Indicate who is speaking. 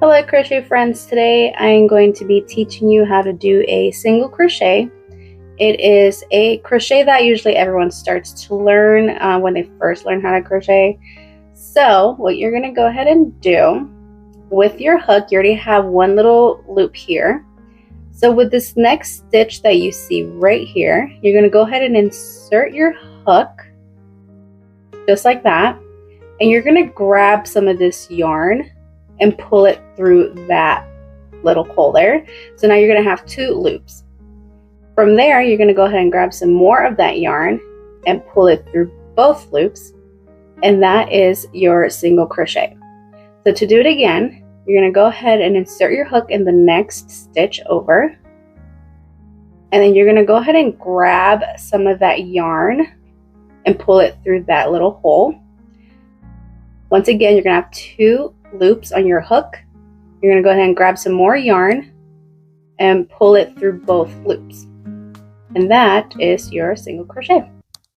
Speaker 1: Hello crochet friends, today I'm going to be teaching you how to do a single crochet. It is a crochet that usually everyone starts to learn when they first learn how to crochet. So what you're going to go ahead and do with your hook, you already have one little loop here. So with this next stitch that you see right here, you're going to go ahead and insert your hook just like that, and you're going to grab some of this yarn and pull it through that little hole there. So now you're going to have two loops. From there, you're going to go ahead and grab some more of that yarn and pull it through both loops, and that is your single crochet. So to do it again, you're going to go ahead and insert your hook in the next stitch over, and then you're going to go ahead and grab some of that yarn and pull it through that little hole. Once again, you're going to have two loops on your hook. You're going to go ahead and grab some more yarn and pull it through both loops, and that is your single crochet.